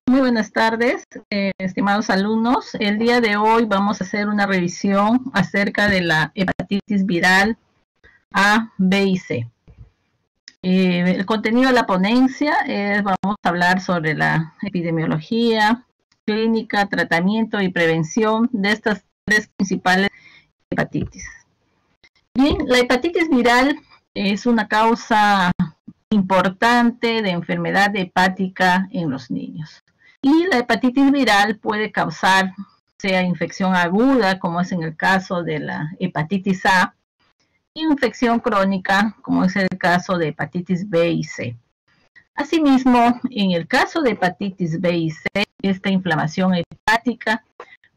Muy buenas tardes, estimados alumnos. El día de hoy vamos a hacer una revisión acerca de la hepatitis viral A, B y C. El contenido de la ponencia vamos a hablar sobre la epidemiología, clínica, tratamiento y prevención de estas tres principales hepatitis. Bien, la hepatitis viral es una causa importante de enfermedad hepática en los niños. Y la hepatitis viral puede causar, sea infección aguda, como es en el caso de la hepatitis A, infección crónica, como es el caso de hepatitis B y C. Asimismo, en el caso de hepatitis B y C, esta inflamación hepática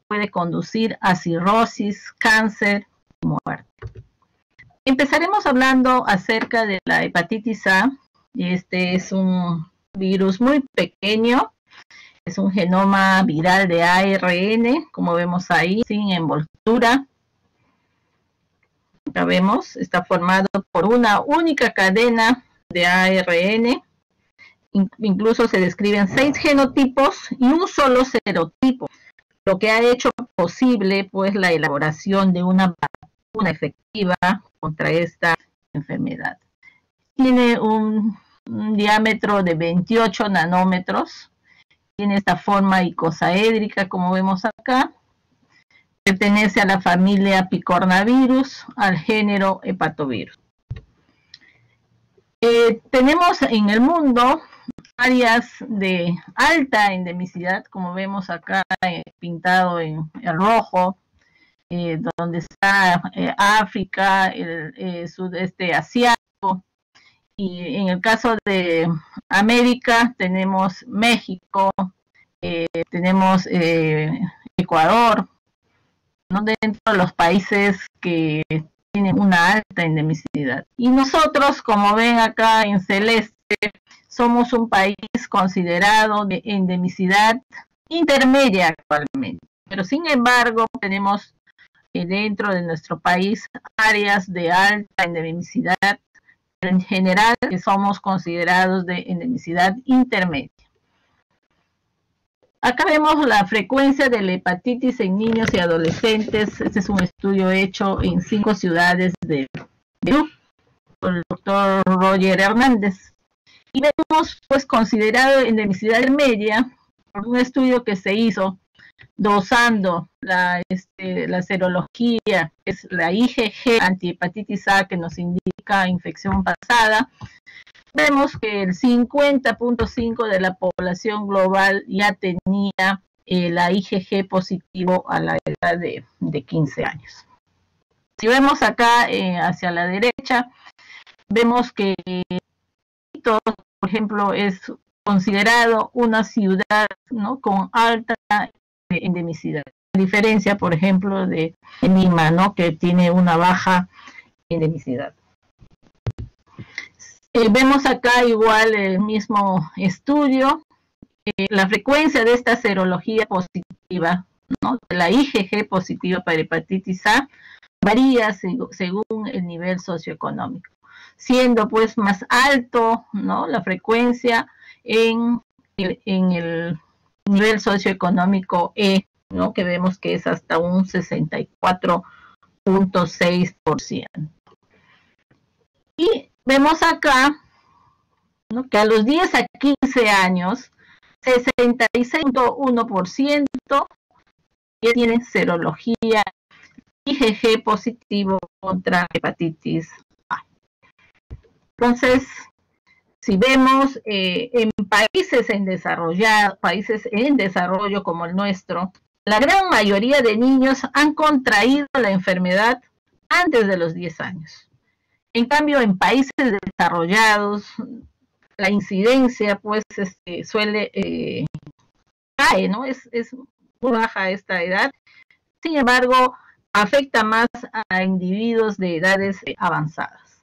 puede conducir a cirrosis, cáncer y muerte. Empezaremos hablando acerca de la hepatitis A. Este es un virus muy pequeño. Es un genoma viral de ARN, como vemos ahí, sin envoltura. Ya vemos, está formado por una única cadena de ARN. Incluso se describen 6 genotipos y un solo serotipo, lo que ha hecho posible pues la elaboración de una vacuna efectiva contra esta enfermedad. Tiene un diámetro de 28 nanómetros. Tiene esta forma icosaédrica, como vemos acá. Pertenece a la familia Picornavirus, al género Hepatovirus. Tenemos en el mundo áreas de alta endemicidad, como vemos acá pintado en el rojo, donde está África, el sudeste asiático. Y en el caso de América tenemos México, tenemos Ecuador, ¿no? Dentro de los países que tienen una alta endemicidad. Y nosotros, como ven acá en celeste, somos un país considerado de endemicidad intermedia actualmente. Pero sin embargo, tenemos dentro de nuestro país áreas de alta endemicidad. En general, somos considerados de endemicidad intermedia. Acá vemos la frecuencia de la hepatitis en niños y adolescentes. Este es un estudio hecho en 5 ciudades de Perú por el doctor Roger Hernández. Y vemos, pues, considerado endemicidad intermedia por un estudio que se hizo dosando la serología, que es la IgG antihepatitis A, que nos indica infección pasada. Vemos que el 50.5% de la población global ya tenía la IgG positivo a la edad de 15 años. Si vemos acá hacia la derecha, vemos que por ejemplo, es considerado una ciudad, ¿no?, con alta endemicidad. A diferencia, por ejemplo, de Lima, ¿no?, que tiene una baja endemicidad. Vemos acá igual el mismo estudio, la frecuencia de esta serología positiva, ¿no?, de la IgG positiva para hepatitis A, varía según el nivel socioeconómico, siendo pues más alto, ¿no?, la frecuencia en el nivel socioeconómico E, ¿no?, que vemos que es hasta un 64.6%. Y vemos acá, ¿no?, que a los 10 a 15 años, 66.1% ya tienen serología IgG positivo contra hepatitis A. Entonces, si vemos en países en desarrollo como el nuestro, la gran mayoría de niños han contraído la enfermedad antes de los 10 años. En cambio, en países desarrollados, la incidencia pues suele cae, ¿no? Es muy baja esta edad. Sin embargo, afecta más a individuos de edades avanzadas.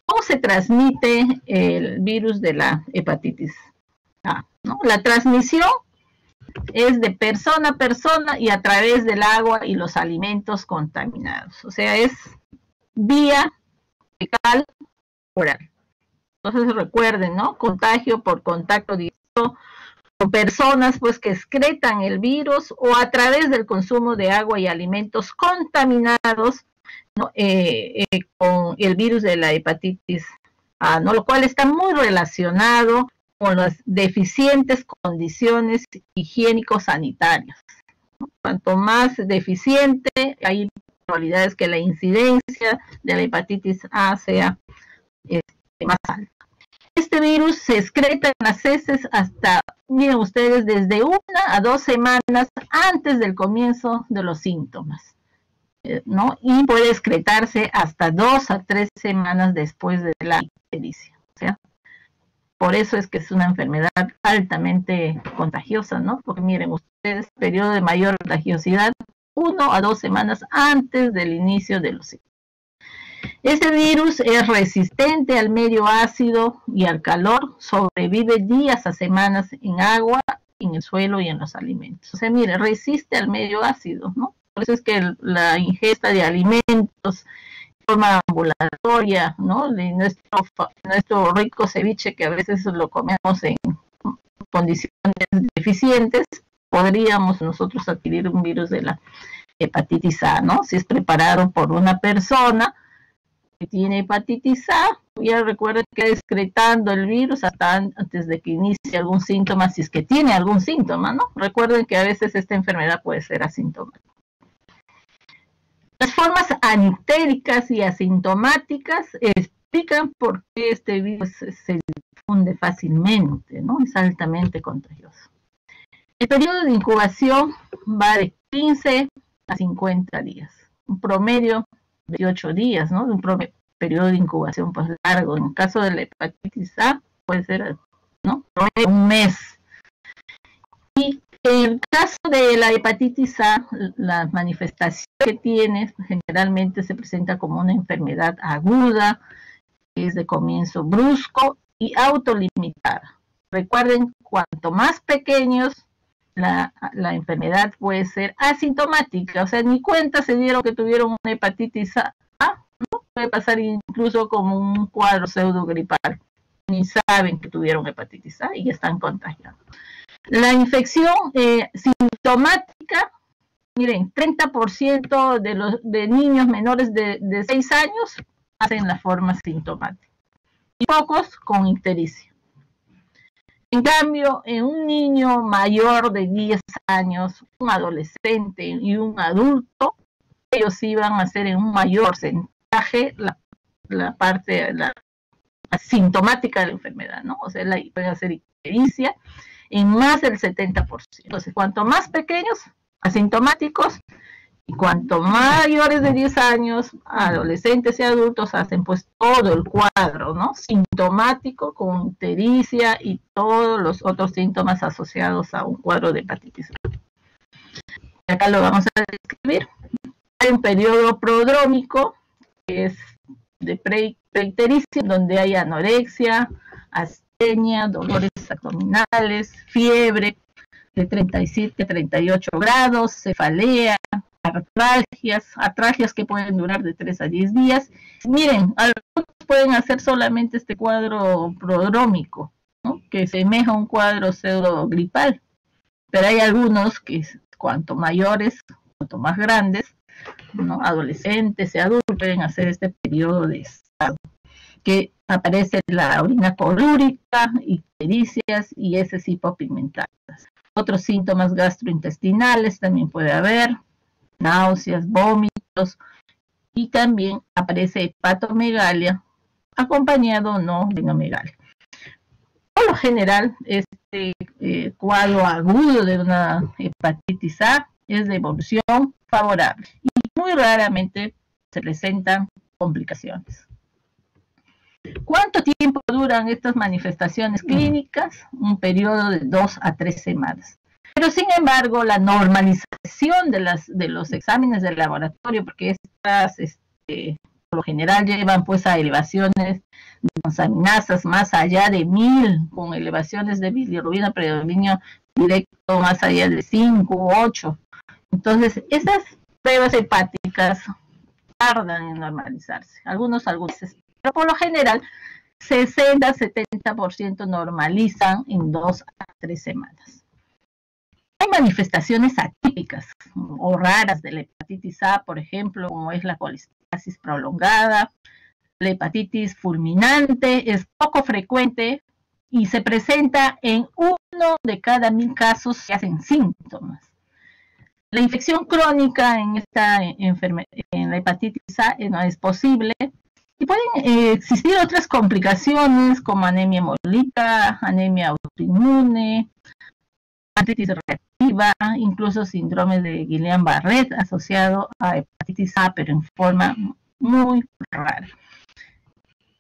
¿Cómo se transmite el virus de la hepatitis A, ¿no? La transmisión es de persona a persona y a través del agua y los alimentos contaminados. O sea, es vía fecal oral. Entonces recuerden, ¿no? Contagio por contacto directo con personas pues que excretan el virus o a través del consumo de agua y alimentos contaminados, ¿no? Con el virus de la hepatitis A, ¿no? Lo cual está muy relacionado con las deficientes condiciones higiénico-sanitarias. Cuanto más deficiente, hay probabilidades que la incidencia de la hepatitis A sea más alta. Este virus se excreta en las heces hasta, miren ustedes, desde 1 a 2 semanas antes del comienzo de los síntomas, ¿no? Y puede excretarse hasta 2 a 3 semanas después de la ictericia. O sea, por eso es que es una enfermedad altamente contagiosa, ¿no? Porque miren ustedes, periodo de mayor contagiosidad, 1 a 2 semanas antes del inicio de los síntomas. Este virus es resistente al medio ácido y al calor, sobrevive días a semanas en agua, en el suelo y en los alimentos. O sea, mire, resiste al medio ácido, ¿no? Por eso es que la ingesta de alimentos de forma ambulatoria, ¿no? De nuestro rico ceviche, que a veces lo comemos en condiciones deficientes, podríamos nosotros adquirir un virus de la hepatitis A, ¿no? Si es preparado por una persona que tiene hepatitis A, ya recuerden que excretando el virus hasta antes de que inicie algún síntoma, si es que tiene algún síntoma, ¿no? Recuerden que a veces esta enfermedad puede ser asintomática. Las formas anictéricas y asintomáticas explican por qué este virus se difunde fácilmente, ¿no? Es altamente contagioso. El periodo de incubación va de 15 a 50 días, un promedio 28 días, ¿no? Un periodo de incubación pues largo. En el caso de la hepatitis A puede ser, ¿no? Un mes. Y en el caso de la hepatitis A, la manifestación que tiene generalmente se presenta como una enfermedad aguda, que es de comienzo brusco y autolimitada. Recuerden, cuanto más pequeños, la enfermedad puede ser asintomática, o sea, ni cuenta se dieron que tuvieron una hepatitis A, ¿no? Puede pasar incluso como un cuadro pseudogripal, ni saben que tuvieron hepatitis A y ya están contagiados. La infección sintomática, miren, 30% de niños menores de 6 años hacen la forma sintomática y pocos con ictericia. En cambio, en un niño mayor de 10 años, un adolescente y un adulto, ellos sí van a hacer en un mayor porcentaje la parte asintomática de la enfermedad, ¿no? O sea, pueden hacer ictericia en más del 70%. Entonces, cuanto más pequeños, asintomáticos, y cuanto mayores de 10 años, adolescentes y adultos, hacen pues todo el cuadro, ¿no? Sintomático, con ictericia y todos los otros síntomas asociados a un cuadro de hepatitis A. Acá lo vamos a describir. Hay un periodo prodrómico, que es de preictericia, donde hay anorexia, astenia, dolores abdominales, fiebre de 37 a 38 grados, cefalea, atralgias que pueden durar de 3 a 10 días. Miren, algunos pueden hacer solamente este cuadro prodrómico, ¿no? Que semeja a un cuadro pseudogripal, pero hay algunos que cuanto mayores, cuanto más grandes, ¿no? Adolescentes y adultos pueden hacer este periodo de estado, que aparece la orina colúrica, ictericias y heces hipopigmentadas. Otros síntomas gastrointestinales también puede haber, náuseas, vómitos, y también aparece hepatomegalia, acompañado o no de megalia. Por lo general, este cuadro agudo de una hepatitis A es de evolución favorable y muy raramente se presentan complicaciones. ¿Cuánto tiempo duran estas manifestaciones clínicas? Un periodo de 2 a 3 semanas. Pero sin embargo, la normalización de los exámenes del laboratorio, porque estas por lo general llevan pues a elevaciones de transaminasas más allá de 1000, con elevaciones de bilirrubina, predominio directo más allá de 5 u 8. Entonces, esas pruebas hepáticas tardan en normalizarse, algunos, pero por lo general 60-70% normalizan en 2 a 3 semanas. Hay manifestaciones atípicas o raras de la hepatitis A, por ejemplo, como es la colestasis prolongada. La hepatitis fulminante es poco frecuente y se presenta en 1 de cada 1000 casos que hacen síntomas. La infección crónica en la hepatitis A no es posible y pueden existir otras complicaciones como anemia hemolítica, anemia autoinmune, hepatitis reactiva, incluso síndrome de Guillain-Barré asociado a hepatitis A, pero en forma muy rara.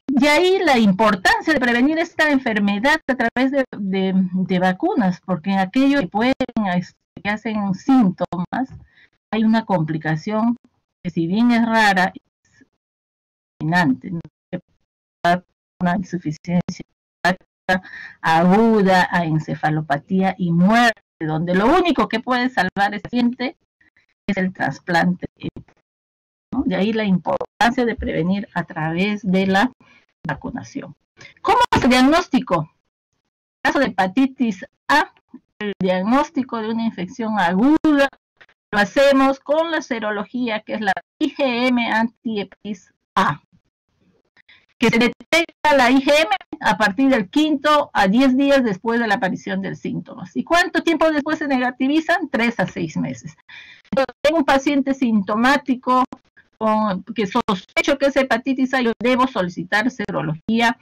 De ahí la importancia de prevenir esta enfermedad a través de vacunas, porque en aquellos que hacen síntomas, hay una complicación que, si bien es rara, es dominante, ¿no? Una insuficiencia aguda a encefalopatía y muerte, donde lo único que puede salvar al paciente es el trasplante, ¿no? De ahí la importancia de prevenir a través de la vacunación. ¿Cómo es el diagnóstico? En caso de hepatitis A, el diagnóstico de una infección aguda lo hacemos con la serología, que es la IgM anti-hepatitis A, que se detecta la IgM a partir del 5º a 10 días después de la aparición de síntomas. ¿Y cuánto tiempo después se negativizan? 3 a 6 meses. Entonces, tengo un paciente sintomático que sospecho que es hepatitis A, yo debo solicitar serología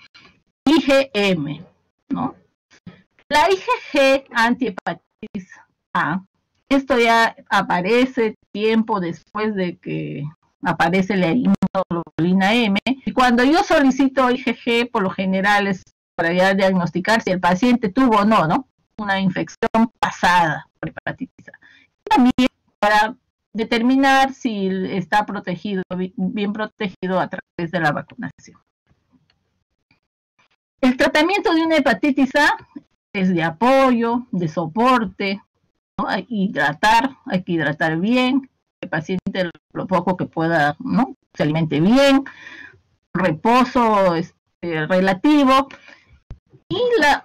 IgM, ¿no? La IgG antihepatitis A, esto ya aparece tiempo después de que aparece la inmunoglobulina M, y cuando yo solicito IgG, por lo general es para ya diagnosticar si el paciente tuvo o no una infección pasada por hepatitis A. También para determinar si está protegido, bien protegido a través de la vacunación. El tratamiento de una hepatitis A es de apoyo, de soporte, ¿no? Hay que hidratar bien, el paciente lo poco que pueda, ¿no? Se alimente bien, reposo relativo, y la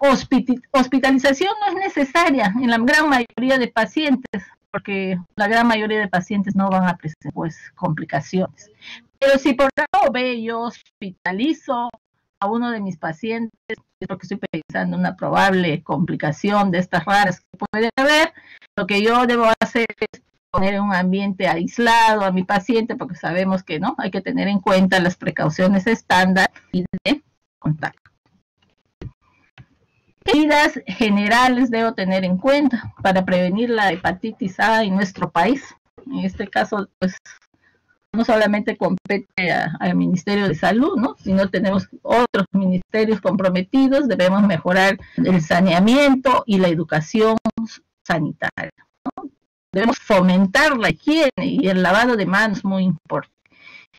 hospitalización no es necesaria en la gran mayoría de pacientes, porque la gran mayoría de pacientes no van a presentar complicaciones. Pero si por algo yo hospitalizo a uno de mis pacientes, porque estoy pensando en una probable complicación de estas raras que puede haber, lo que yo debo hacer es poner en un ambiente aislado a mi paciente, porque sabemos que no hay que tener en cuenta las precauciones estándar y de contacto. ¿Qué medidas generales debo tener en cuenta para prevenir la hepatitis A en nuestro país? En este caso, pues, no solamente compete al Ministerio de Salud, ¿no? Sino tenemos otros ministerios comprometidos. Debemos mejorar el saneamiento y la educación sanitaria, ¿no? Debemos fomentar la higiene y el lavado de manos, muy importante.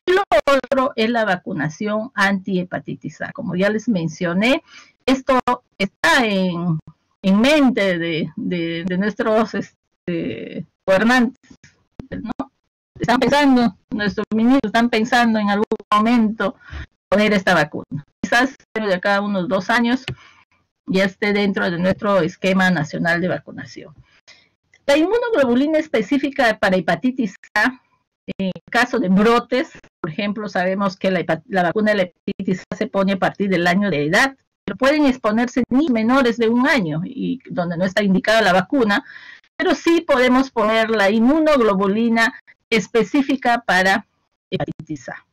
Y lo otro es la vacunación anti-hepatitis A. Como ya les mencioné, esto está en mente de nuestros gobernantes, ¿no? Están pensando, nuestros ministros están pensando en algún momento poner esta vacuna. Quizás de acá a unos 2 años ya esté dentro de nuestro esquema nacional de vacunación. La inmunoglobulina específica para hepatitis A, en caso de brotes, por ejemplo, sabemos que la vacuna de la hepatitis A se pone a partir del año de edad, pero pueden exponerse niños menores de 1 año y donde no está indicada la vacuna, pero sí podemos poner la inmunoglobulina específica para hepatitis A.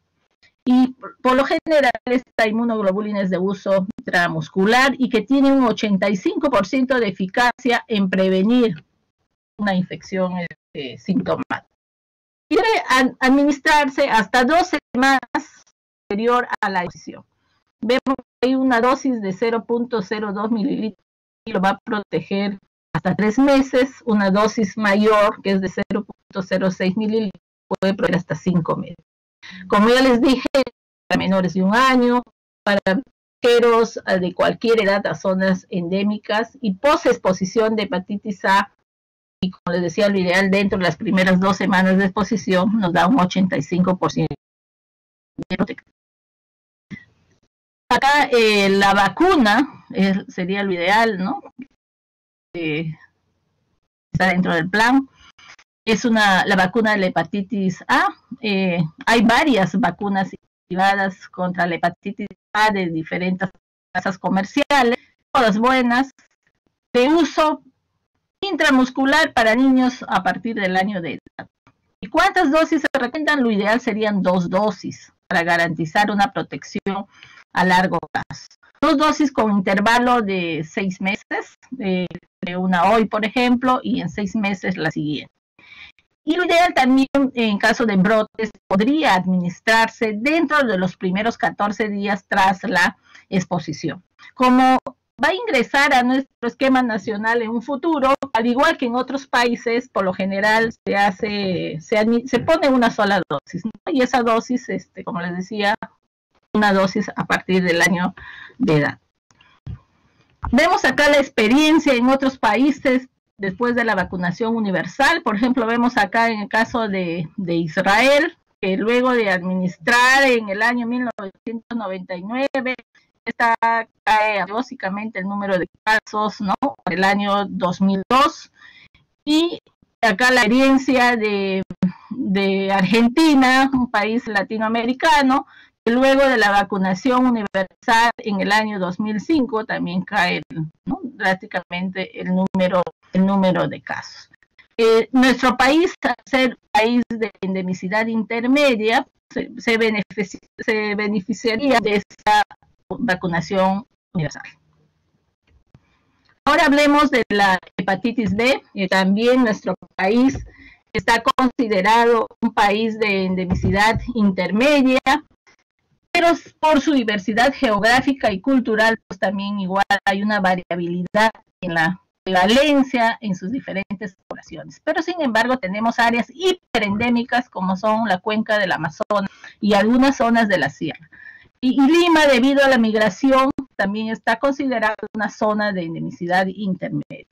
Y por lo general esta inmunoglobulina es de uso intramuscular y que tiene un 85% de eficacia en prevenir una infección sintomática. Y debe administrarse hasta 2 semanas posterior a la exposición. Vemos que hay una dosis de 0.02 mililitros y lo va a proteger hasta 3 meses. Una dosis mayor, que es de 0.06 mililitros, puede proteger hasta 5 meses. Como ya les dije, para menores de 1 año, para viajeros de cualquier edad a zonas endémicas y post-exposición de hepatitis A, y como les decía, lo ideal dentro de las primeras 2 semanas de exposición nos da un 85% de protección. Acá la vacuna sería lo ideal, ¿no? Está dentro del plan. Es la vacuna de la hepatitis A. Hay varias vacunas activadas contra la hepatitis A de diferentes casas comerciales, todas buenas, de uso intramuscular para niños a partir del año de edad. ¿Y cuántas dosis se recomiendan? Lo ideal serían 2 dosis para garantizar una protección a largo plazo. 2 dosis con intervalo de 6 meses, de una hoy, por ejemplo, y en 6 meses la siguiente. Y lo ideal también, en caso de brotes, podría administrarse dentro de los primeros 14 días tras la exposición. Como va a ingresar a nuestro esquema nacional en un futuro, al igual que en otros países, por lo general se pone una sola dosis, ¿no? Y esa dosis, como les decía, una dosis a partir del año de edad. Vemos acá la experiencia en otros países después de la vacunación universal. Por ejemplo, vemos acá en el caso de Israel, que luego de administrar en el año 1999, cae básicamente el número de casos, ¿no? Por el año 2002. Y acá la experiencia de Argentina, un país latinoamericano, que luego de la vacunación universal en el año 2005 también cae, ¿no?, drásticamente el número de casos. Nuestro país, al ser un país de endemicidad intermedia, se beneficiaría de esta vacunación universal. Ahora hablemos de la hepatitis B. También nuestro país está considerado un país de endemicidad intermedia, pero por su diversidad geográfica y cultural, pues también igual hay una variabilidad en la prevalencia en sus diferentes poblaciones. Pero sin embargo tenemos áreas hiperendémicas como son la cuenca del Amazonas y algunas zonas de la sierra. Y Lima, debido a la migración, también está considerada una zona de endemicidad intermedia.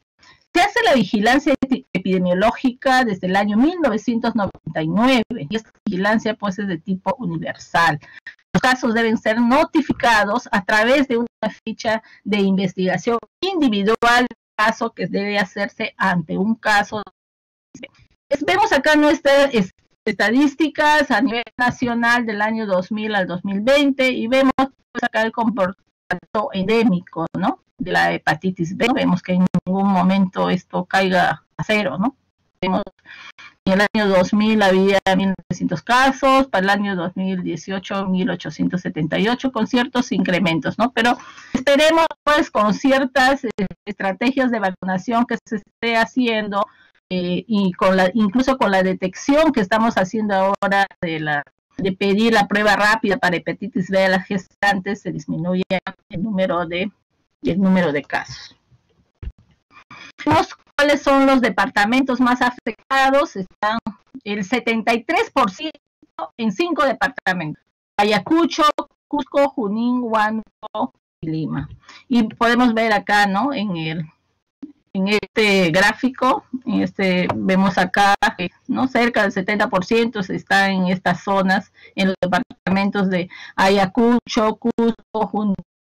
Se hace la vigilancia epidemiológica desde el año 1999 y esta vigilancia pues es de tipo universal. Los casos deben ser notificados a través de una ficha de investigación individual, caso que debe hacerse ante un caso. Vemos acá nuestras estadísticas a nivel nacional del año 2000 al 2020 y vemos pues, acá el comportamiento endémico, ¿no?, de la hepatitis B. Vemos que en ningún momento esto caiga a cero, ¿no? Vemos en el año 2000 había 1.900 casos, para el año 2018 1.878, con ciertos incrementos, ¿no? Pero esperemos, pues, con ciertas estrategias de vacunación que se esté haciendo y incluso con la detección que estamos haciendo ahora de pedir la prueba rápida para hepatitis B a las gestantes, se disminuye el número de casos. Vemos cuáles son los departamentos más afectados. Están el 73% en 5 departamentos: Ayacucho, Cusco, Junín, Huánuco y Lima. Y podemos ver acá, ¿no?, en este gráfico, vemos acá, ¿no?, cerca del 70% está en estas zonas, en los departamentos de Ayacucho, Cusco, Junín,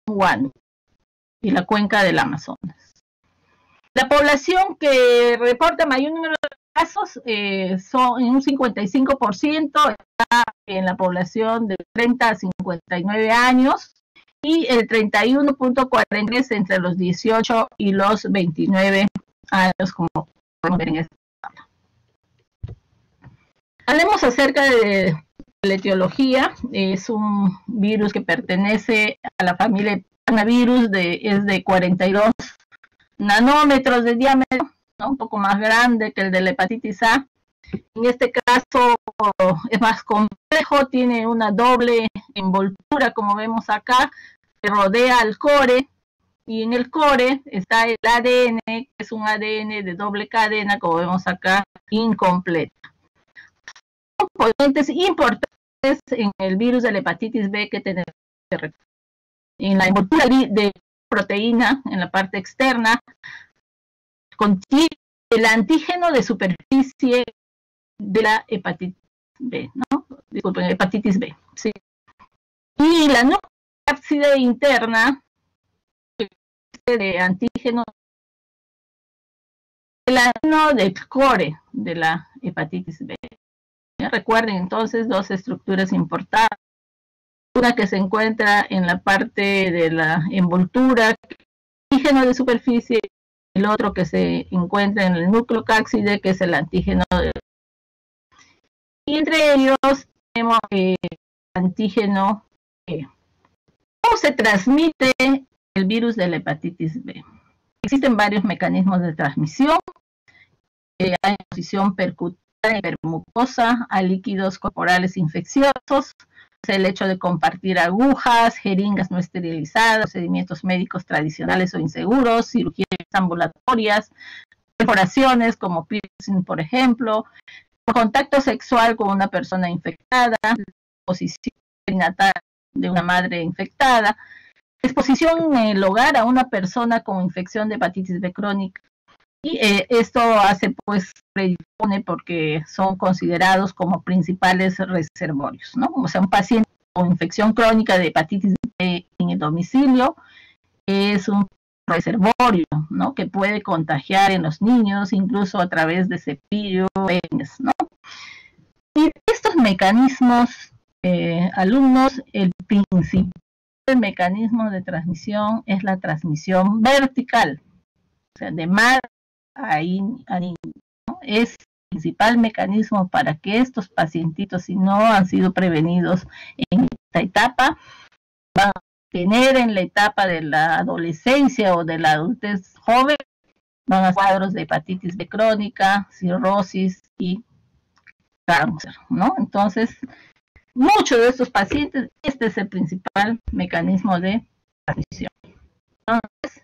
Huánuco y la cuenca del Amazonas. La población que reporta mayor número de casos son en un 55%, está en la población de 30 a 59 años y el 31.43 entre los 18 y los 29 años, como podemos ver en esta tabla. Hablemos acerca de la etiología. Es un virus que pertenece a la familia Panavirus, es de 42 nanómetros de diámetro, ¿no?, un poco más grande que el de la hepatitis A. En este caso es más complejo, tiene una doble envoltura, como vemos acá, que rodea al core, y en el core está el ADN, que es un ADN de doble cadena, como vemos acá, incompleto. Componentes importantes en el virus de la hepatitis B que tenemos en la envoltura de proteína, en la parte externa, contiene el antígeno de superficie de la hepatitis B, ¿no? Disculpen, hepatitis B, sí. Y la nucleasa cápside interna de antígeno del core de la hepatitis B. Recuerden entonces dos estructuras importantes, una que se encuentra en la parte de la envoltura, antígeno de superficie, el otro que se encuentra en el núcleo cápside, que es el antígeno y entre ellos tenemos el antígeno E. ¿Cómo se transmite el virus de la hepatitis B? Existen varios mecanismos de transmisión. Hay exposición percutánea y hipermucosa a líquidos corporales infecciosos, el hecho de compartir agujas, jeringas no esterilizadas, procedimientos médicos tradicionales o inseguros, cirugías ambulatorias, perforaciones como piercing, por ejemplo, contacto sexual con una persona infectada, exposición perinatal de una madre infectada, exposición en el hogar a una persona con infección de hepatitis B crónica. Y esto hace, pues, predispone porque son considerados como principales reservorios, ¿no? O sea, un paciente con infección crónica de hepatitis B en el domicilio es un reservorio, ¿no? Que puede contagiar en los niños, incluso a través de cepillo, ¿no? Y estos mecanismos, alumnos, el principal mecanismo de transmisión es la transmisión vertical, o sea, de madre a niño, ¿no? Es el principal mecanismo para que estos pacientitos, si no han sido prevenidos en esta etapa, van a tener en la etapa de la adolescencia o de la adultez joven, van a cuadros de hepatitis B crónica, cirrosis y cáncer, ¿no? Entonces, muchos de estos pacientes, este es el principal mecanismo de transmisión. Entonces,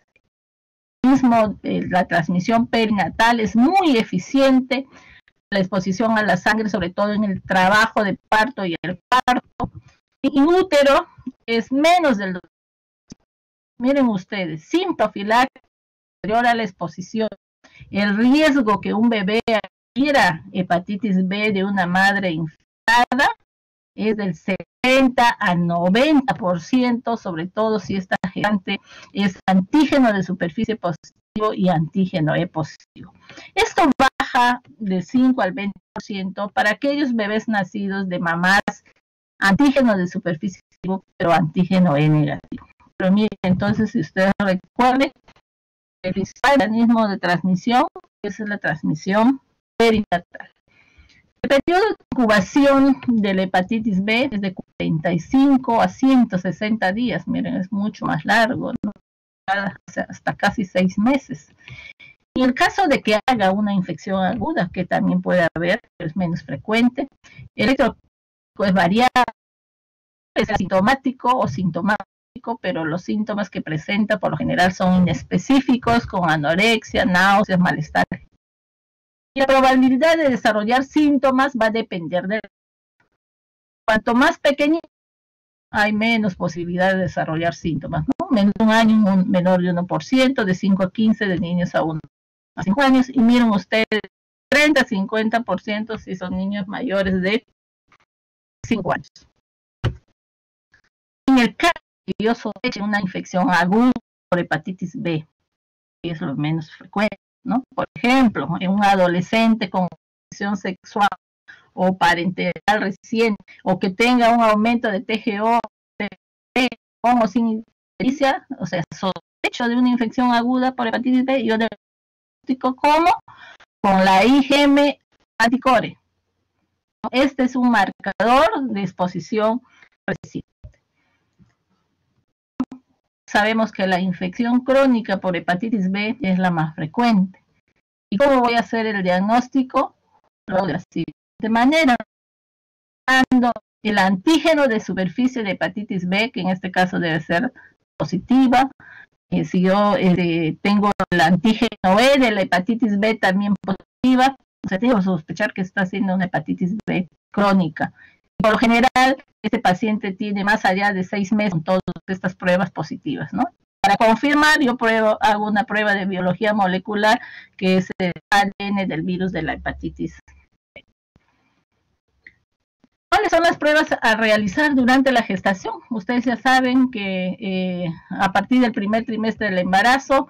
la transmisión perinatal es muy eficiente, la exposición a la sangre, sobre todo en el trabajo de parto y el parto. En útero es menos del 2%. Miren ustedes, sin profilaxis anterior a la exposición, el riesgo que un bebé adquiera hepatitis B de una madre infectada es del 70 a 90%, sobre todo si esta gestante es antígeno de superficie positivo y antígeno E positivo. Esto baja de 5 al 20% para aquellos bebés nacidos de mamás antígeno de superficie positivo, pero antígeno E negativo. Pero miren, entonces, si ustedes recuerden, el principal mecanismo de transmisión es la transmisión perinatal. El periodo de incubación de la hepatitis B es de 45 a 160 días, miren, es mucho más largo, ¿no? Hasta casi 6 meses. En el caso de que haga una infección aguda, que también puede haber, pero es menos frecuente, el electrofísico es variable, es asintomático o sintomático, pero los síntomas que presenta por lo general son inespecíficos, con anorexia, náuseas, malestar. Y la probabilidad de desarrollar síntomas va a depender de cuanto más pequeño, hay menos posibilidad de desarrollar síntomas, ¿no? Menos de un año, menor de 1%, de 5 a 15, de niños a 1 a 5 años. Y miren ustedes, 30 a 50% si son niños mayores de 5 años. En el caso de yo sospeche una infección aguda por hepatitis B, que es lo menos frecuente, ¿no? Por ejemplo, en un adolescente con infección sexual o parenteral reciente, o que tenga un aumento de TGO, con o sin ictericia, o sea, sospecho de una infección aguda por hepatitis B, yo diagnóstico como con la IgM anticore. Este es un marcador de exposición reciente. Sabemos que la infección crónica por hepatitis B es la más frecuente. ¿Y cómo voy a hacer el diagnóstico? Lo de la siguiente manera. Dando el antígeno de superficie de hepatitis B, que en este caso debe ser positiva. Si yo tengo el antígeno E de la hepatitis B también positiva, o sea, tengo que sospechar que está haciendo una hepatitis B crónica. Por lo general, este paciente tiene más allá de 6 meses con todas estas pruebas positivas, ¿no? Para confirmar, yo hago una prueba de biología molecular, que es el ADN del virus de la hepatitis B. ¿Cuáles son las pruebas a realizar durante la gestación? Ustedes ya saben que a partir del primer trimestre del embarazo,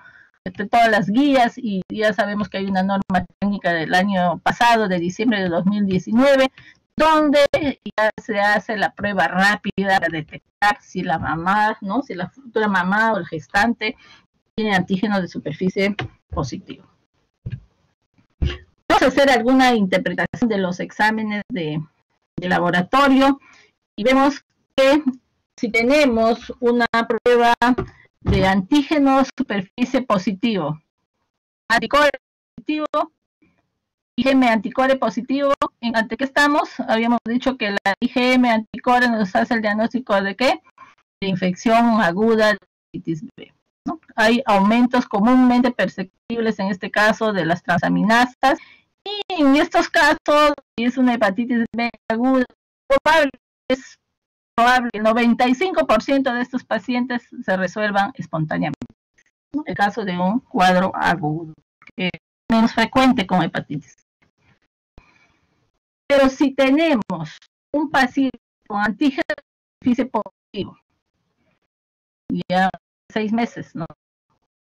todas las guías, y ya sabemos que hay una norma técnica del año pasado, de diciembre de 2019, donde ya se hace la prueba rápida para detectar si la mamá, ¿no? Si la futura mamá o el gestante tiene antígeno de superficie positivo. Vamos a hacer alguna interpretación de los exámenes de laboratorio y vemos que si tenemos una prueba de antígeno superficie positivo, anticore positivo, IgM anticore positivo, ¿ante qué estamos? Habíamos dicho que la IgM anticore nos hace el diagnóstico de ¿qué? De infección aguda de hepatitis B, ¿no? Hay aumentos comúnmente perceptibles en este caso de las transaminasas, y en estos casos, si es una hepatitis B aguda, es probable, el 95% de estos pacientes se resuelvan espontáneamente, ¿no? El caso de un cuadro agudo, que es menos frecuente con hepatitis. Pero si tenemos un paciente con antígeno de superficie positivo, ya 6 meses, ¿no?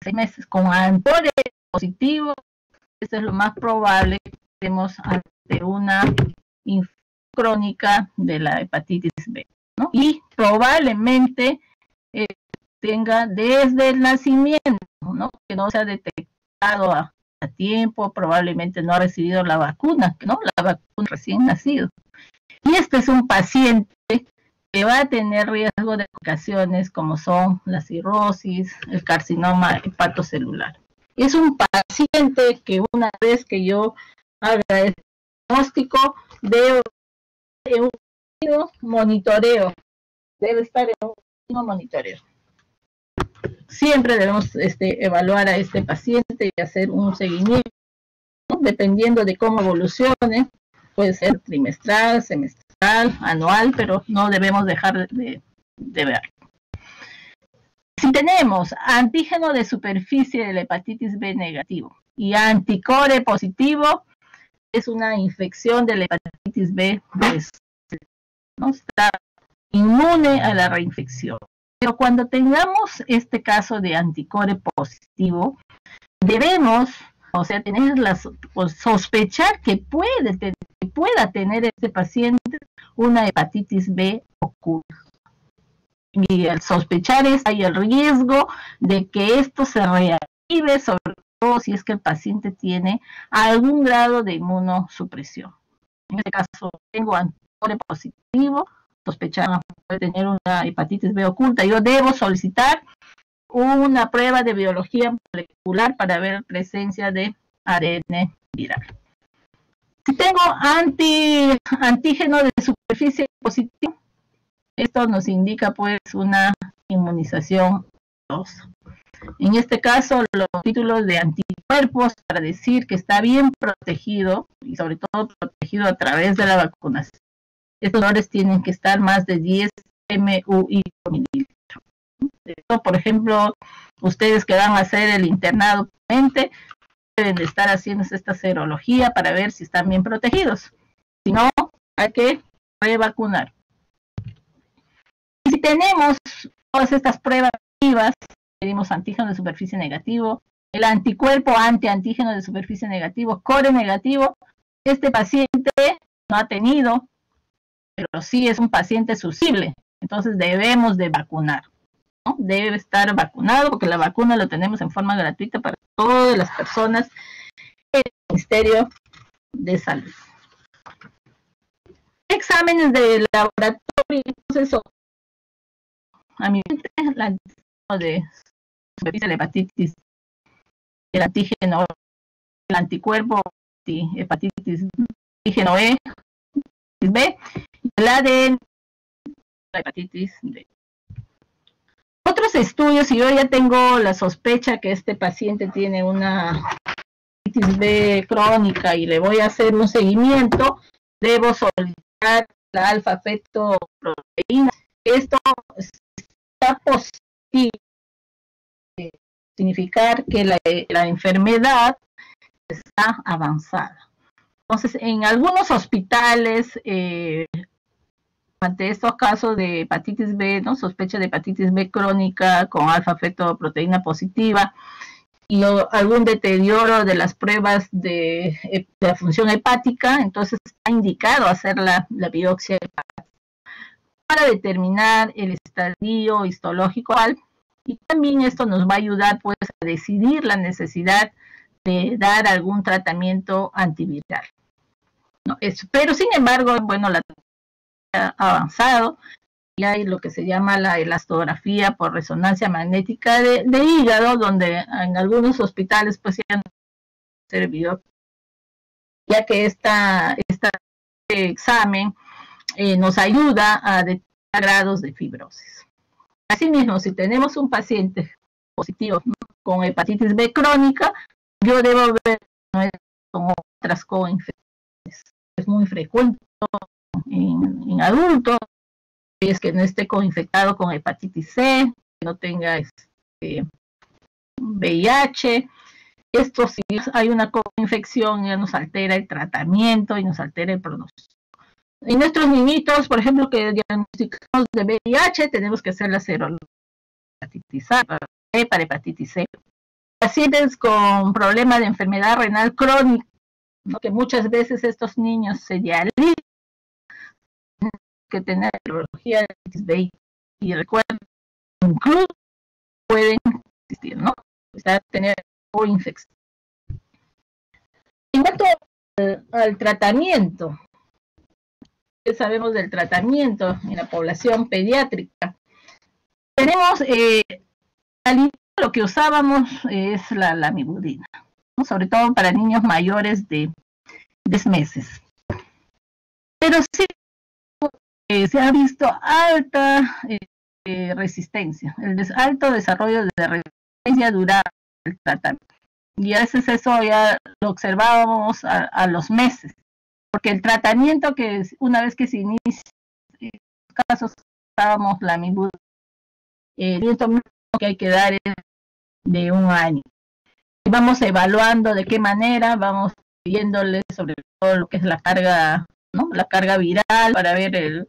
6 meses, con anticore positivo, esto es lo más probable que estemos ante una infección crónica de la hepatitis B, ¿no? Y probablemente tenga desde el nacimiento, ¿no? Que no se ha detectado a tiempo, probablemente no ha recibido la vacuna, ¿no? La vacuna recién nacido. Y este es un paciente que va a tener riesgo de complicaciones como son la cirrosis, el carcinoma hepatocelular. Es un paciente que una vez que yo haga el diagnóstico, debo en un monitoreo, debe estar en un monitoreo. Siempre debemos evaluar a este paciente y hacer un seguimiento, ¿no? Dependiendo de cómo evolucione, puede ser trimestral, semestral, anual, pero no debemos dejar de ver. Si tenemos antígeno de superficie de la hepatitis B negativo y anticore positivo, es una infección de la hepatitis B, ¿no? Está inmune a la reinfección. Pero cuando tengamos este caso de anticore positivo, debemos, o sea, sospechar que pueda tener este paciente una hepatitis B oculta. Y al sospechar esto, hay el riesgo de que esto se reactive, sobre todo si es que el paciente tiene algún grado de inmunosupresión. En este caso, tengo anticore positivo, sospechamos puede tener una hepatitis B oculta. Yo debo solicitar una prueba de biología molecular para ver presencia de ARN viral. Si tengo antígeno de superficie positivo, esto nos indica pues una inmunización 2. En este caso, los títulos de anticuerpos para decir que está bien protegido y sobre todo protegido a través de la vacunación. Estos valores tienen que estar más de 10 MUI por mililitro. Esto, por ejemplo, ustedes que van a hacer el internado deben de estar haciendo esta serología para ver si están bien protegidos. Si no, hay que revacunar. Y si tenemos todas estas pruebas activas, tenemos antígeno de superficie negativo, el anticuerpo antiantígeno de superficie negativo, core negativo, este paciente no ha tenido, pero sí es un paciente susceptible, entonces debemos de vacunar, ¿no? Debe estar vacunado porque la vacuna lo tenemos en forma gratuita para todas las personas en el Ministerio de Salud. Exámenes de laboratorio, entonces, a mi mente, el antígeno de superficie de hepatitis, el antígeno, el anticuerpo de hepatitis, antígeno E, B, y el ADN de la hepatitis B. Otros estudios, si yo ya tengo la sospecha que este paciente tiene una hepatitis B crónica y le voy a hacer un seguimiento, debo solicitar la alfa-fetoproteína. Esto está positivo, significar que la enfermedad está avanzada. Entonces, en algunos hospitales ante estos casos de hepatitis B, ¿no? Sospecha de hepatitis B crónica con alfa-fetoproteína positiva y algún deterioro de las pruebas de la función hepática, entonces está indicado hacer la biopsia hepática para determinar el estadio histológico y también esto nos va a ayudar pues a decidir la necesidad de dar algún tratamiento antiviral. ¿No? Pero sin embargo, bueno, la ha avanzado y hay lo que se llama la elastografía por resonancia magnética de hígado, donde en algunos hospitales pues ya no hacer biopsia, ya que este examen nos ayuda a detectar grados de fibrosis. Asimismo, si tenemos un paciente positivo, ¿no?, con hepatitis B crónica, yo debo ver, ¿no?, con otras coinfecciones. Es muy frecuente en adultos, es que no esté coinfectado con hepatitis C, que no tenga VIH. Esto, si hay una coinfección, ya nos altera el tratamiento y nos altera el pronóstico. En nuestros niñitos, por ejemplo, que diagnosticamos de VIH, tenemos que hacer la serología para hepatitis A, para hepatitis C. Pacientes con problemas de enfermedad renal crónica, ¿no?, que muchas veces estos niños se dializan, que tener serología de hepatitis B y recuerden, incluso pueden existir, ¿no? O sea, tener coinfección. En cuanto al tratamiento, ¿qué sabemos del tratamiento en la población pediátrica? Tenemos lo que usábamos es la lamivudina, ¿no?, sobre todo para niños mayores de 10 meses. Pero sí se ha visto alta resistencia, alto desarrollo de resistencia durante el tratamiento. Y a veces eso ya lo observábamos a los meses, porque el tratamiento que una vez que se inicia, en los casos usábamos la lamivudina, el tratamiento que hay que dar es de 1 año. Y vamos evaluando de qué manera, vamos viéndole sobre todo lo que es la carga, ¿no?, la carga viral, para ver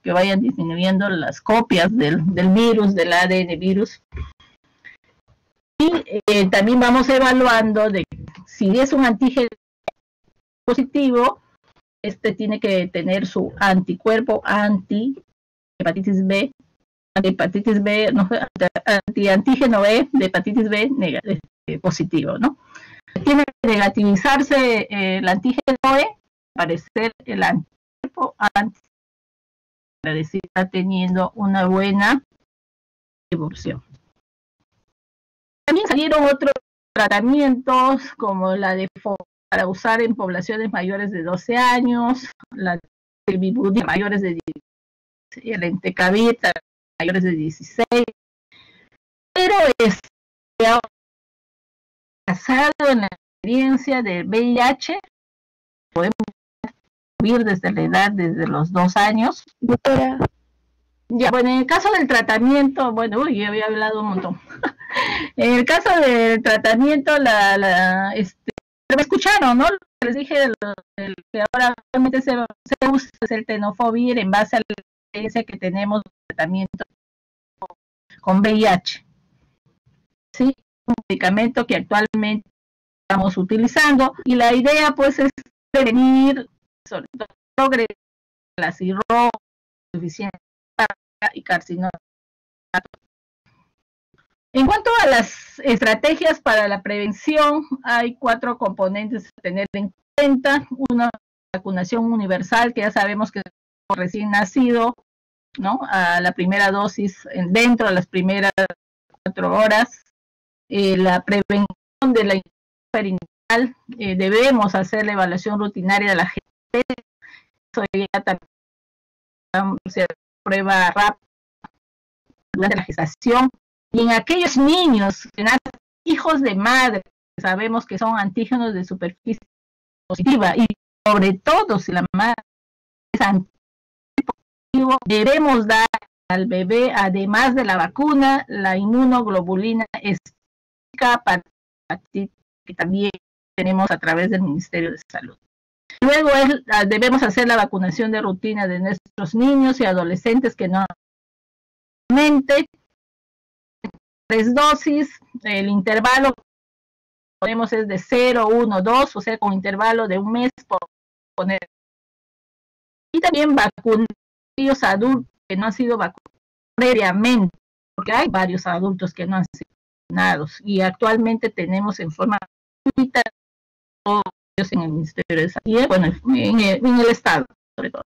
que vayan disminuyendo las copias del virus, del ADN virus. Y también vamos evaluando de si es un antígeno positivo, tiene que tener su anticuerpo anti-hepatitis B, anti-antígeno B de hepatitis B positivo, ¿no? Tiene que negativizarse el antígeno B, aparecer el anticuerpo anti, para decir que está teniendo una buena evolución. También salieron otros tratamientos como la para usar en poblaciones mayores de 12 años, la lamivudina mayores de 16, el entecavir mayores de 16, pero basado en la experiencia del VIH, podemos vivir desde la edad, desde los 2 años. Doctora. Ya, bueno, en el caso del tratamiento, bueno, yo había hablado un montón. En el caso del tratamiento, me escucharon, ¿no? Les dije que ahora realmente se usa el tenofovir en base a la experiencia que tenemos de tratamiento con VIH. Sí, un medicamento que actualmente estamos utilizando y la idea pues es prevenir sobre todo la cirrosis, insuficiencia y carcinoma. En cuanto a las estrategias para la prevención, hay 4 componentes a tener en cuenta. Una, vacunación universal, que ya sabemos que recién nacido, ¿no?, a la primera dosis dentro de las primeras 4 horas. La prevención de la infección perinatal, debemos hacer la evaluación rutinaria de la gente. Eso ya también se prueba rápida durante la gestación. Y en aquellos niños que nacen hijos de madre, sabemos que son antígenos de superficie positiva, y sobre todo si la madre es antígeno positivo, debemos dar al bebé, además de la vacuna, la inmunoglobulina específica para que también tenemos a través del Ministerio de Salud. Luego debemos hacer la vacunación de rutina de nuestros niños y adolescentes que no mente 3 dosis, el intervalo ponemos es de 0, 1, 2, o sea, con intervalo de un mes por poner. Y también vacunar a los adultos que no han sido vacunados previamente, porque hay varios adultos que no han sido vacunados y actualmente tenemos en forma gratuita en el Ministerio de Salud, bueno, en el Estado, sobre todo.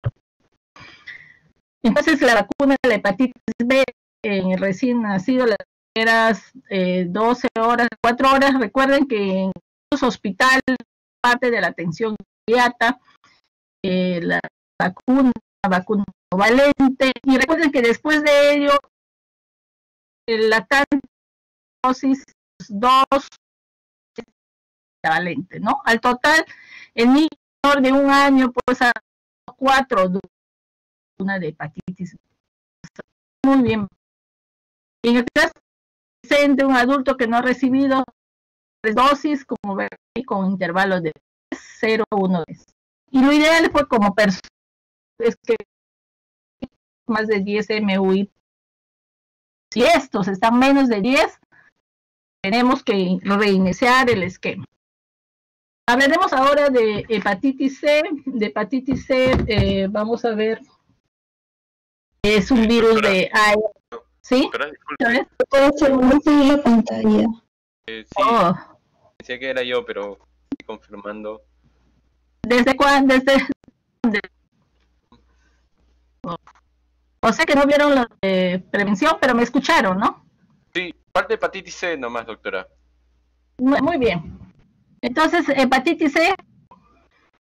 Entonces, la vacuna de la hepatitis B en el recién nacido, las primeras 12 horas, 4 horas, recuerden que en los hospitales, parte de la atención inmediata, la vacuna valente, y recuerden que después de ello, la dosis 2 valente, ¿no? Al total, el niño de 1 año, pues a 4 una de hepatitis. Muy bien. En el caso de un adulto que no ha recibido 3 dosis, como ver, con intervalos de 0, 1 vez. Y lo ideal fue como persona, es que más de 10 MUI. Si estos están menos de 10, tenemos que reiniciar el esquema. Hablaremos ahora de hepatitis C. De hepatitis C, vamos a ver, es un virus de ARN. ¿Sí? ¿Puede seguir la pantalla? Sí, decía que era yo, pero estoy confirmando. ¿Desde cuándo? O sea que no vieron la prevención, pero me escucharon, ¿no? Sí, parte de hepatitis C nomás, doctora. Muy bien. Entonces, hepatitis C.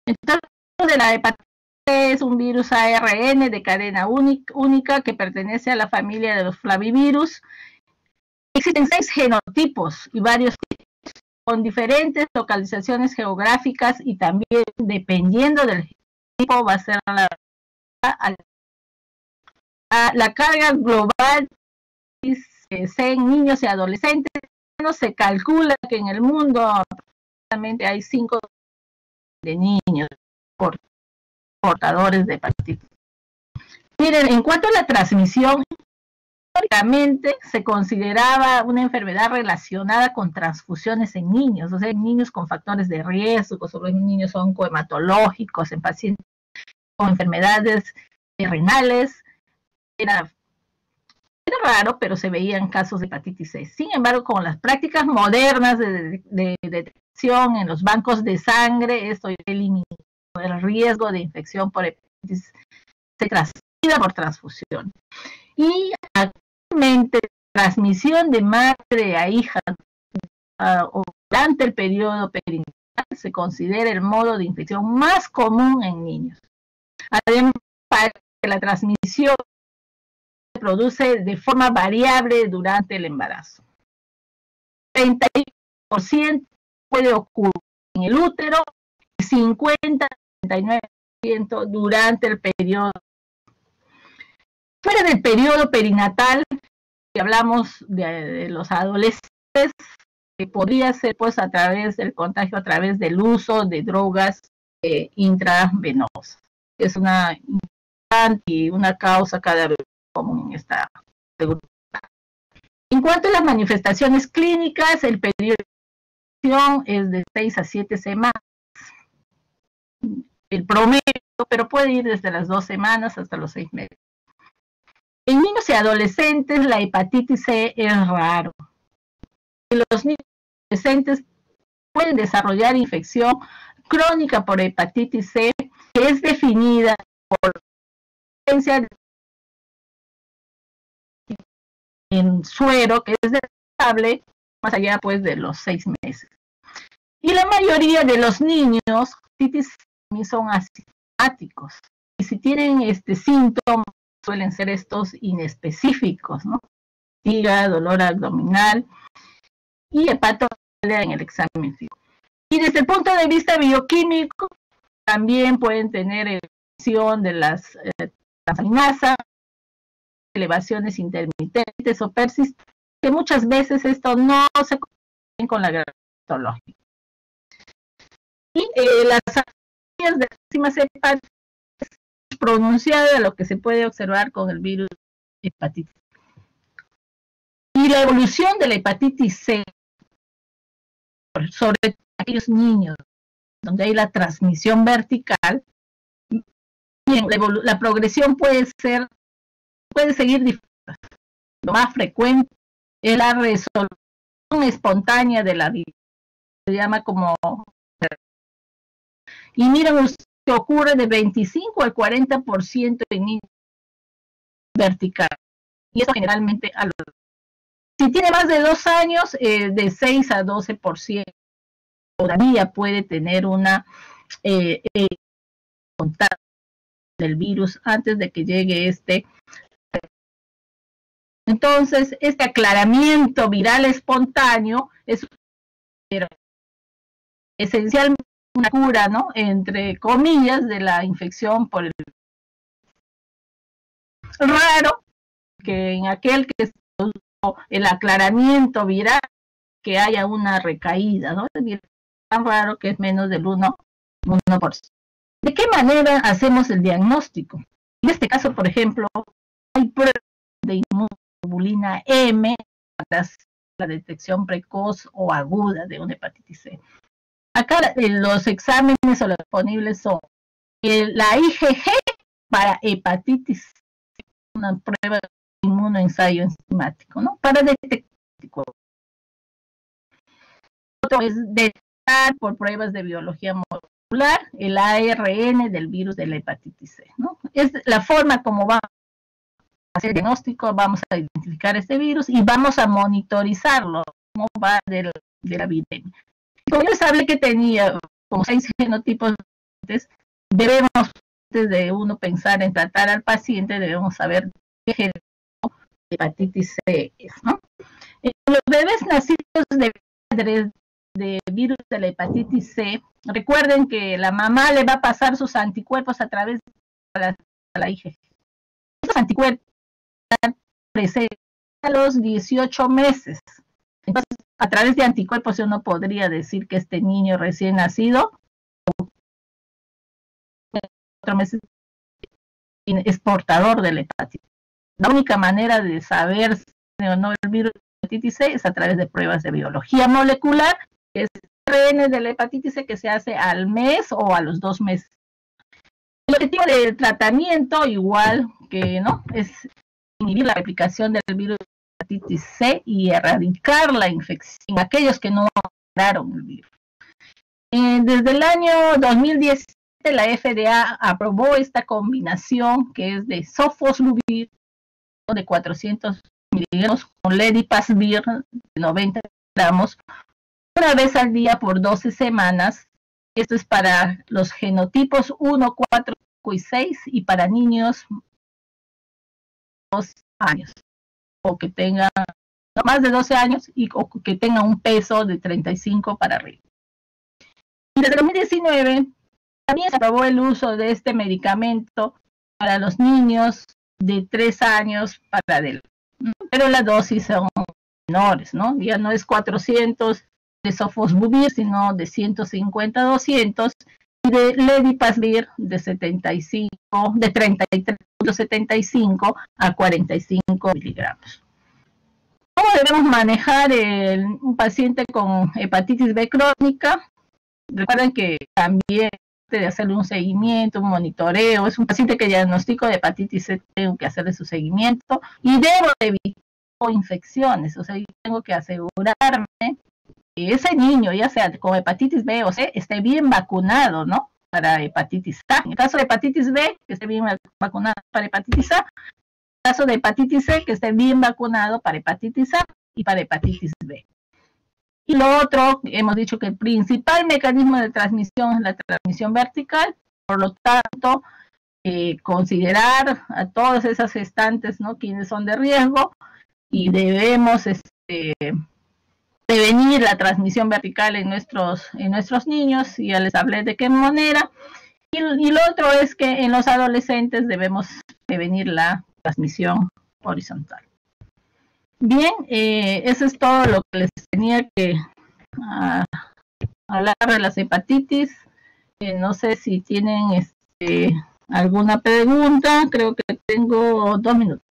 Entonces, de la hepatitis C es un virus ARN de cadena única que pertenece a la familia de los flavivirus. Existen 6 genotipos y varios tipos con diferentes localizaciones geográficas y también dependiendo del tipo va a ser la carga global en niños y adolescentes. Se calcula que en el mundo aproximadamente hay 5 de niños portadores de hepatitis. Miren, en cuanto a la transmisión, históricamente se consideraba una enfermedad relacionada con transfusiones en niños, o sea, en niños con factores de riesgo, sobre niños oncohematológicos, en pacientes con enfermedades renales. Era raro, pero se veían casos de hepatitis C. Sin embargo, con las prácticas modernas de detección en los bancos de sangre, esto eliminó el riesgo de infección por hepatitis C transmitida por transfusión. Y actualmente, transmisión de madre a hija o durante el periodo perinatal se considera el modo de infección más común en niños. Además, la transmisión se produce de forma variable durante el embarazo. 30% puede ocurrir en el útero y 50-39% durante el periodo. Fuera del periodo perinatal, si hablamos de los adolescentes, que podría ser pues a través del contagio, a través del uso de drogas intravenosas. Es una causa cada vez común en esta segunda. En cuanto a las manifestaciones clínicas, el periodo de infección es de 6 a 7 semanas. El promedio, pero puede ir desde las 2 semanas hasta los 6 meses. En niños y adolescentes, la hepatitis C es raro. Los niños y adolescentes pueden desarrollar infección crónica por hepatitis C, que es definida por presencia en suero, que es detectable más allá pues de los 6 meses. Y la mayoría de los niños hepatitis son asintomáticos. Y si tienen síntomas, suelen ser estos inespecíficos, ¿no? Fatiga, dolor abdominal y hepatomegalia en el examen físico. Y desde el punto de vista bioquímico, también pueden tener elevación de las transaminasas, elevaciones intermitentes o persistentes, que muchas veces esto no se confunde con la gravedad patológica. Y las de la cepa es pronunciada lo que se puede observar con el virus de hepatitis. Y la evolución de la hepatitis C, sobre aquellos niños donde hay la transmisión vertical, bien, la progresión puede seguir diferente. Lo más frecuente es la resolución espontánea de la vida, se llama como, y miren, que ocurre de 25 al 40% en niños vertical, y eso generalmente si tiene más de 2 años, de 6 a 12% todavía puede tener una contagio del virus antes de que llegue Entonces, este aclaramiento viral espontáneo es esencialmente una cura, ¿no?, entre comillas, de la infección por el raro que en aquel que el aclaramiento viral que haya una recaída, ¿no? Es tan raro que es menos del 1%. ¿De qué manera hacemos el diagnóstico? En este caso, por ejemplo, hay pruebas de inmunoglobulina M para la detección precoz o aguda de una hepatitis C. Acá los exámenes o los disponibles son la IgG para hepatitis C, una prueba de inmunoensayo enzimático, ¿no?, para detectar. Otro es detectar por pruebas de biología molecular el ARN del virus de la hepatitis C, ¿no? Es la forma como vamos a hacer el diagnóstico, vamos a identificar este virus y vamos a monitorizarlo, cómo va de la epidemia. Como yo les hablé que tenía como 6 genotipos, debemos, antes de uno pensar en tratar al paciente, debemos saber qué genotipo de hepatitis C es, ¿no? Los bebés nacidos de padres de virus de la hepatitis C, recuerden que la mamá le va a pasar sus anticuerpos a través de la IgG. Esos anticuerpos están presentes a los 18 meses. Entonces, a través de anticuerpos uno podría decir que este niño recién nacido, 4 meses, es portador de la hepatitis. La única manera de saber si o no el virus de la hepatitis C es a través de pruebas de biología molecular, que es el ARN de la hepatitis C que se hace al mes o a los 2 meses. El objetivo del tratamiento, igual que, ¿no?, es inhibir la replicación del virus de la hepatitis C y erradicar la infección en aquellos que no lograron el virus. Desde el año 2017 la FDA aprobó esta combinación que es de sofosbuvir de 400 miligramos con ledipasvir de 90 gramos una vez al día por 12 semanas. Esto es para los genotipos 1, 4, 5 y 6 y para niños 2 años o que tengan más de 12 años o que tengan un peso de 35 para arriba. Y desde 2019 también se aprobó el uso de este medicamento para los niños de 3 años para adelante, pero las dosis son menores, ¿no? Ya no es 400 de sofosbuvir, sino de 150 a 200, y de ledipasvir de 33.75 a 45 miligramos. ¿Cómo debemos manejar un paciente con hepatitis B crónica? Recuerden que también de hacerle un seguimiento, un monitoreo. Es un paciente que diagnostico de hepatitis C, tengo que hacerle su seguimiento y debo evitar infecciones, o sea, tengo que asegurarme que ese niño, ya sea con hepatitis B o C, esté bien vacunado, ¿no?, para hepatitis A. En el caso de hepatitis B, que esté bien vacunado para hepatitis A. En el caso de hepatitis C, que esté bien vacunado para hepatitis A y para hepatitis B. Y lo otro, hemos dicho que el principal mecanismo de transmisión es la transmisión vertical, por lo tanto, considerar a todas esas gestantes, ¿no?, quienes son de riesgo, y debemos prevenir la transmisión vertical en nuestros niños. Ya les hablé de qué manera. Y lo otro es que en los adolescentes debemos prevenir la transmisión horizontal. Bien, eso es todo lo que les tenía que hablar de las hepatitis. No sé si tienen alguna pregunta. Creo que tengo 2 minutos.